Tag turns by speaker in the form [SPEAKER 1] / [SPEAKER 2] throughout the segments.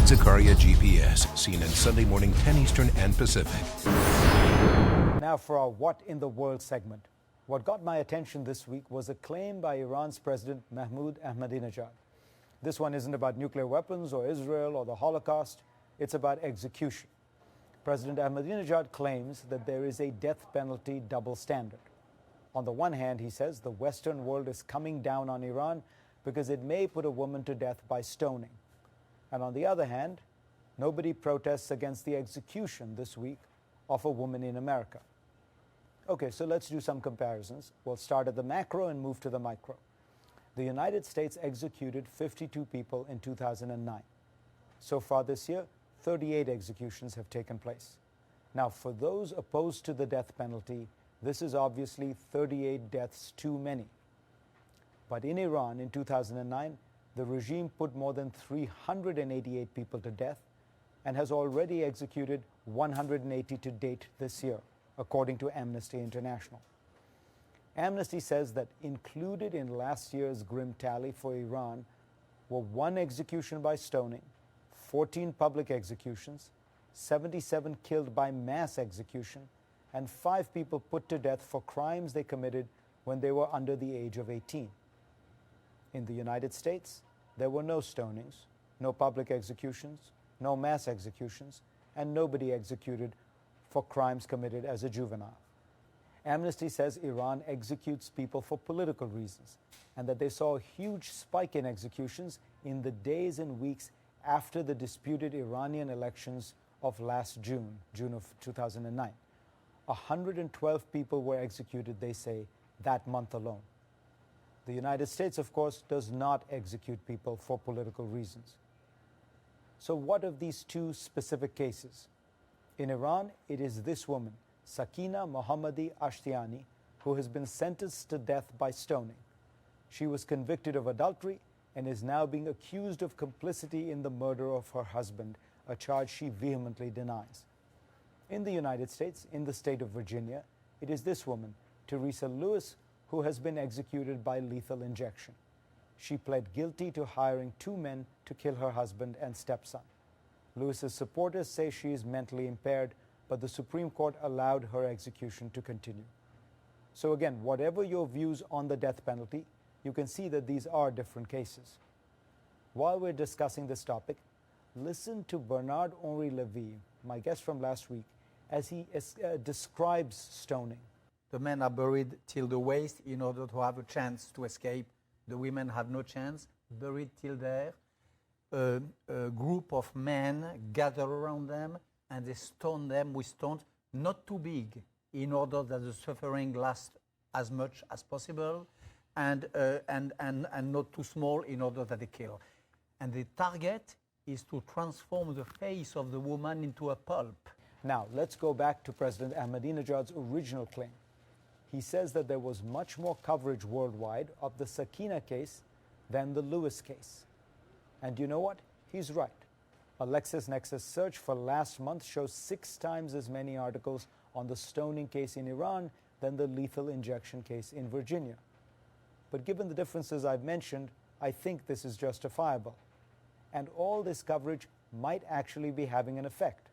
[SPEAKER 1] Zakaria GPS, CNN Sunday morning 10 Eastern and Pacific.
[SPEAKER 2] Now for our What in the World segment. What got my attention this week was a claim by Iran's President Mahmoud Ahmadinejad. This one isn't about nuclear weapons or Israel or the Holocaust. It's about execution. President Ahmadinejad claims that there is a death penalty double standard. On the one hand, he says the Western world is coming down on Iran because it may put a woman to death by stoning. And on the other hand, nobody protests against the execution this week of a woman in America. Okay, so let's do some comparisons. We'll start at the macro and move to the micro. The United States executed 52 people in 2009. So far this year, 38 executions have taken place. Now, for those opposed to the death penalty, this is obviously 38 deaths too many. But in Iran in 2009, the regime put more than 388 people to death and has already executed 180 to date this year, according to Amnesty International. Amnesty says that included in last year's grim tally for Iran were 1 execution by stoning, 14 public executions, 77 killed by mass execution, and 5 people put to death for crimes they committed when they were under the age of 18. In the United States, there were no stonings, no public executions, no mass executions, and nobody executed for crimes committed as a juvenile. Amnesty says Iran executes people for political reasons and that they saw a huge spike in executions in the days and weeks after the disputed Iranian elections of last June of 2009. 112 people were executed, they say, that month alone. The United States, of course, does not execute people for political reasons. So what of these 2 specific cases? In Iran, it is this woman, Sakina Mohammadi Ashtiani, who has been sentenced to death by stoning. She was convicted of adultery and is now being accused of complicity in the murder of her husband, a charge she vehemently denies. In the United States, in the state of Virginia, it is this woman, Teresa Lewis, who has been executed by lethal injection. She pled guilty to hiring 2 men to kill her husband and stepson. Lewis's supporters say she is mentally impaired, but the Supreme Court allowed her execution to continue. So again, whatever your views on the death penalty, you can see that these are different cases. While we're discussing this topic, listen to Bernard-Henri Lévy, my guest from last week, as he describes stoning.
[SPEAKER 3] The men are buried till the waist in order to have a chance to escape. The women have no chance, buried till there. A group of men gather around them and they stone them with stones not too big in order that the suffering lasts as much as possible, and not too small in order that they kill. And the target is to transform the face of the woman into a pulp.
[SPEAKER 2] Now, let's go back to President Ahmadinejad's original claim. He says that there was much more coverage worldwide of the Sakina case than the Lewis case. And you know what? He's right. A LexisNexis search for last month shows 6 times as many articles on the stoning case in Iran than the lethal injection case in Virginia. But given the differences I've mentioned, I think this is justifiable. And all this coverage might actually be having an effect.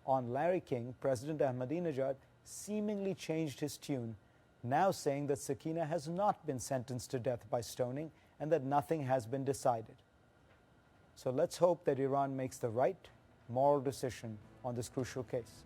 [SPEAKER 2] On Larry King, President Ahmadinejad seemingly changed his tune, now saying that Sakina has not been sentenced to death by stoning and that nothing has been decided. So let's hope that Iran makes the right moral decision on this crucial case.